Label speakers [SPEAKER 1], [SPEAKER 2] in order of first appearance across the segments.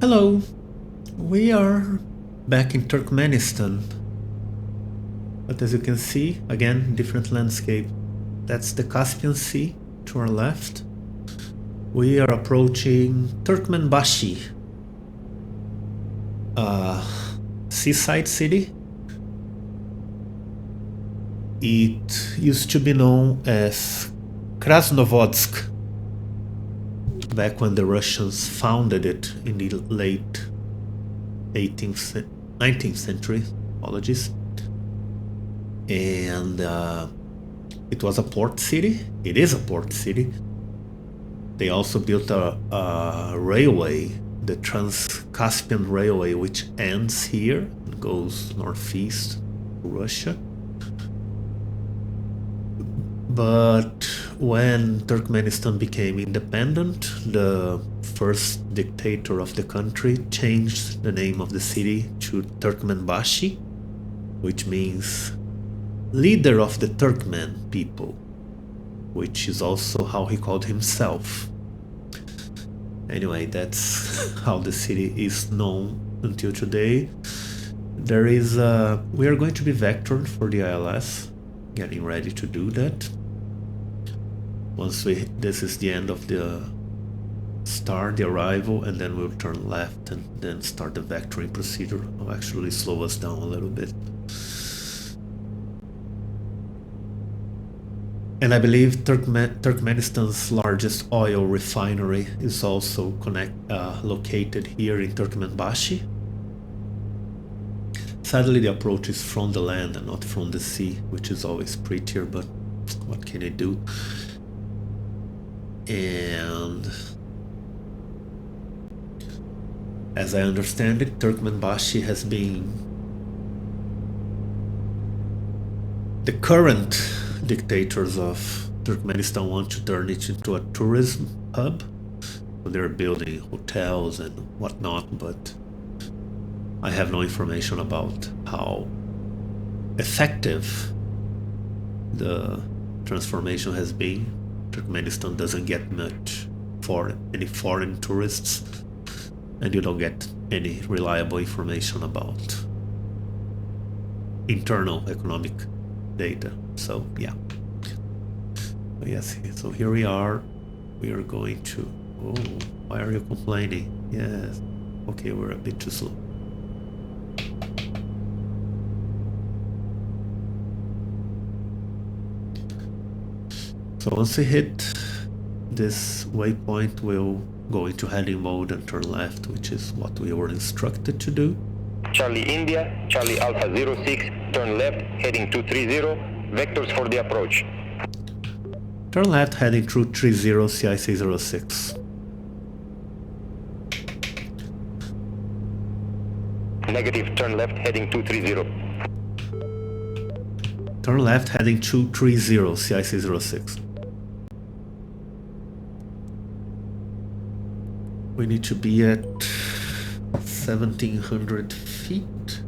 [SPEAKER 1] Hello, we are back in Turkmenistan, but as you can see, again, different landscape. That's the Caspian Sea to our left. We are approaching Turkmenbasy, a seaside city. It used to be known as Krasnovodsk back when the Russians founded it in the late 19th century, apologies. And it was a port city. It is a port city. They also built a railway, the Trans-Caspian Railway, which ends here and goes northeast to Russia. But when Turkmenistan became independent, the first dictator of the country changed the name of the city to Turkmenbasy, which means leader of the Turkmen people, which is also how he called himself. Anyway, that's how the city is known until today. There is we are going to be vectored for the ILS, getting ready to do that. Once this is the end of the the arrival, and then we'll turn left and then start the vectoring procedure. I'll actually slow us down a little bit. And I believe Turkmenistan's largest oil refinery is also located here in Turkmenbasy. Sadly, the approach is from the land and not from the sea, which is always prettier, but what can I do? And as I understand it, Turkmenbasy has been the current dictators of Turkmenistan want to turn it into a tourism hub. So they're building hotels and whatnot, but I have no information about how effective the transformation has been. Turkmenistan doesn't get much for any foreign tourists, and you don't get any reliable information about internal economic data. So yeah. But yes, so here we are. We are going to... Oh, why are you complaining? Yes. Okay, we're a bit too slow. So once we hit this waypoint, we'll go into heading mode and turn left, which is what we were instructed to do.
[SPEAKER 2] Charlie India, Charlie Alpha 06, turn left, heading 230, vectors for the approach.
[SPEAKER 1] Turn left, heading 230, CIC 06.
[SPEAKER 2] Negative, turn left, heading 230.
[SPEAKER 1] Turn left, heading 230, CIC 06. We need to be at 1700 feet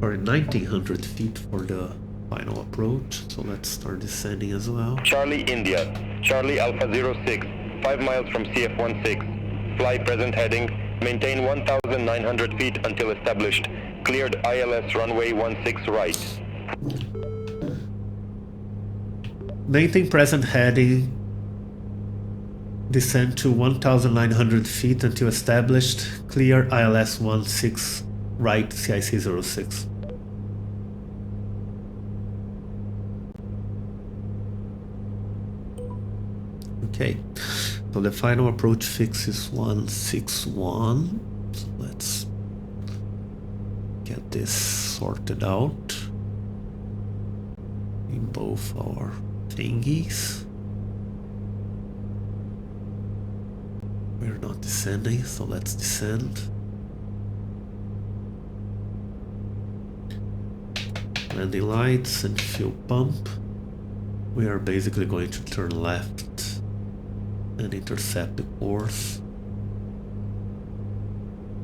[SPEAKER 1] or 1900 feet for the final approach, so let's start descending as well.
[SPEAKER 2] Charlie India, Charlie Alpha 06, 5 miles from CF16, fly present heading, maintain 1900 feet until established, cleared ILS runway 16 right.
[SPEAKER 1] Maintain present heading, descend to 1900 feet until established, clear ILS 16 right, CIC 06. Okay, so the final approach fix is 161. So let's get this sorted out in both our thingies. We're not descending, so let's descend. Landing lights and fuel pump. We are basically going to turn left and intercept the course.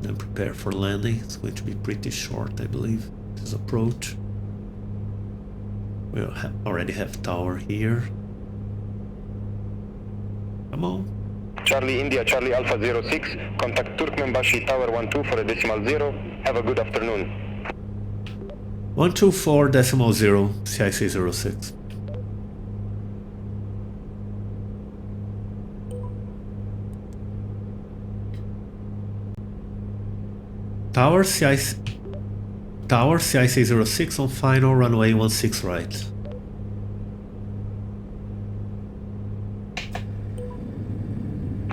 [SPEAKER 1] Then prepare for landing. It's going to be pretty short, I believe, this approach. We already have tower here. Come on.
[SPEAKER 2] Charlie India, Charlie Alpha 06, contact Turkmenbasy Tower 12 for a decimal 0. Have a good afternoon.
[SPEAKER 1] 124.0, CIC 06. Tower CIC 06 on final, runway 16 right.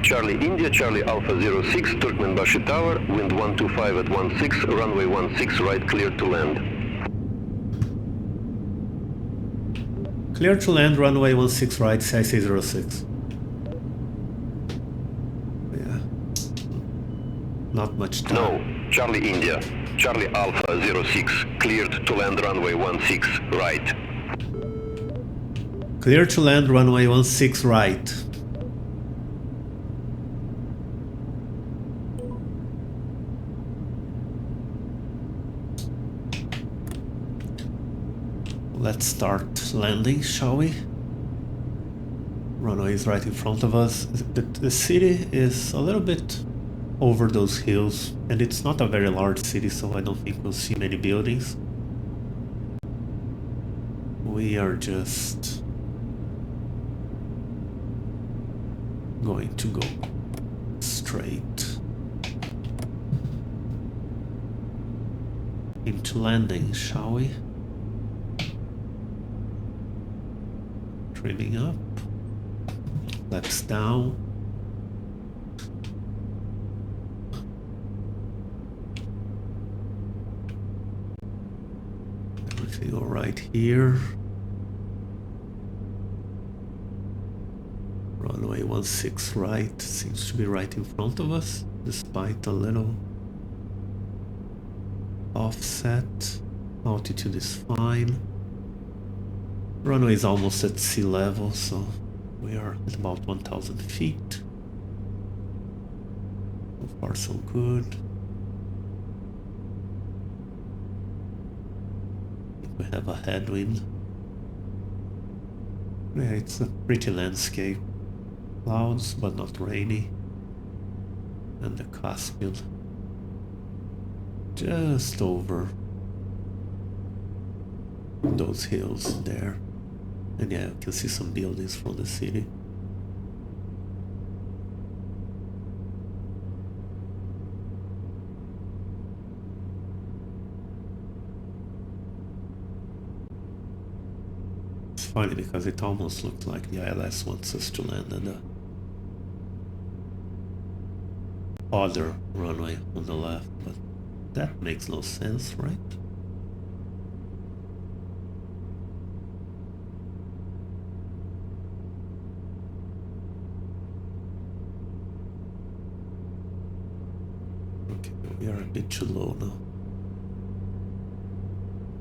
[SPEAKER 2] Charlie India, Charlie Alpha 06, Turkmenbasy Tower, wind 125 at 16, runway 16 right, cleared to land.
[SPEAKER 1] Clear to land, runway 16 right, CIC 06. Yeah. Not much time.
[SPEAKER 2] No, Charlie India, Charlie Alpha 06, cleared to land, runway 16 right.
[SPEAKER 1] Clear to land, runway 16 right. Let's start landing, shall we? Runway is right in front of us. The city is a little bit over those hills, and it's not a very large city, so I don't think we'll see many buildings. We are just going to go straight into landing, shall we? Trimming up, flaps down. Everything all right here. Runway 16 right seems to be right in front of us, despite a little offset. Altitude is fine. Runway is almost at sea level, so we are at about 1,000 feet. So far so good. I think we have a headwind. Yeah, it's a pretty landscape. Clouds, but not rainy. And the Caspian just over those hills there. And yeah, you can see some buildings from the city. It's funny because it almost looks like the ILS wants us to land at the other runway on the left, but that makes no sense, right? We are a bit too low now.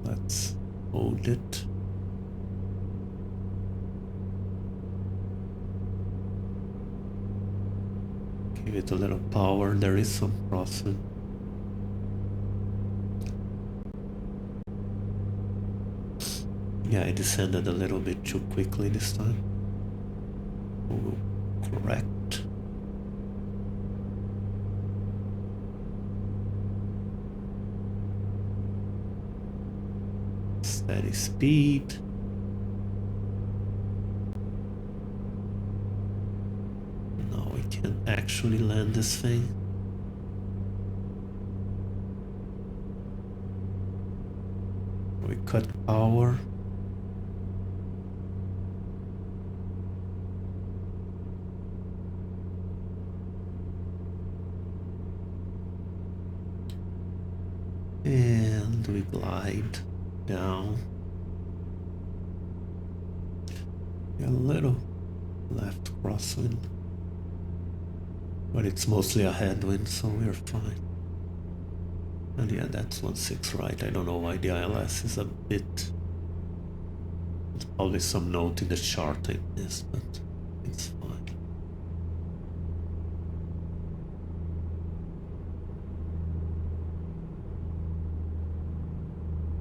[SPEAKER 1] Let's hold it. Give it a little power. There is some crossing. Yeah, I descended a little bit too quickly this time. We'll correct. Steady speed. Now we can actually land this thing. We cut power. And we glide down. A little left crosswind, but it's mostly a headwind, so we're fine. And yeah, that's 16 right. I don't know why the ILS is a bit. There's probably some note in the chart I missed, but it's fine.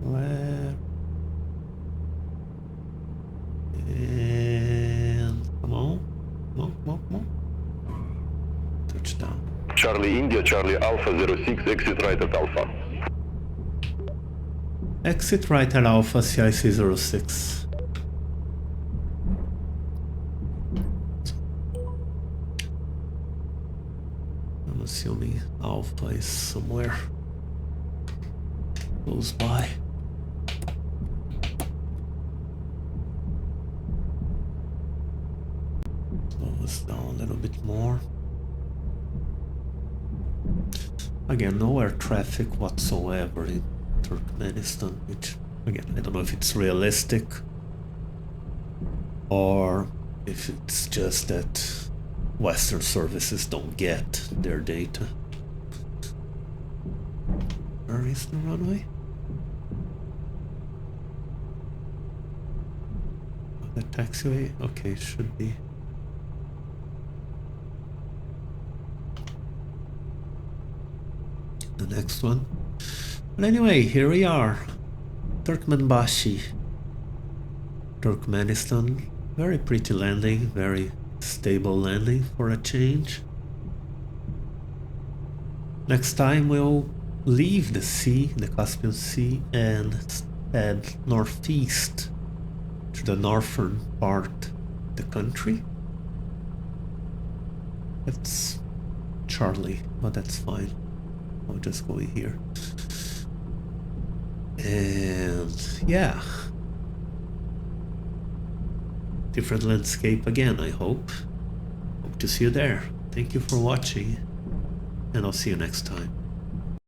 [SPEAKER 1] Left. And come on. Come on, come on, come on. touchdown.
[SPEAKER 2] Charlie India, Charlie Alpha 06, exit right at Alpha.
[SPEAKER 1] Exit right at Alpha, CIC 06. I'm assuming Alpha is somewhere close by. Slow us down a little bit more. Again, no air traffic whatsoever in Turkmenistan, which, again, I don't know if it's realistic or if it's just that Western services don't get their data. Where is the runway? The taxiway? Okay, should be. The next one. But anyway, here we are. Turkmenbasy, Turkmenistan. Very pretty landing, very stable landing for a change. Next time we'll leave the sea, the Caspian Sea, and head northeast to the northern part of the country. It's Charlie, but that's fine. I'll just go in here. And yeah, different landscape again, I hope. Hope to see you there. Thank you for watching, and I'll see you next time.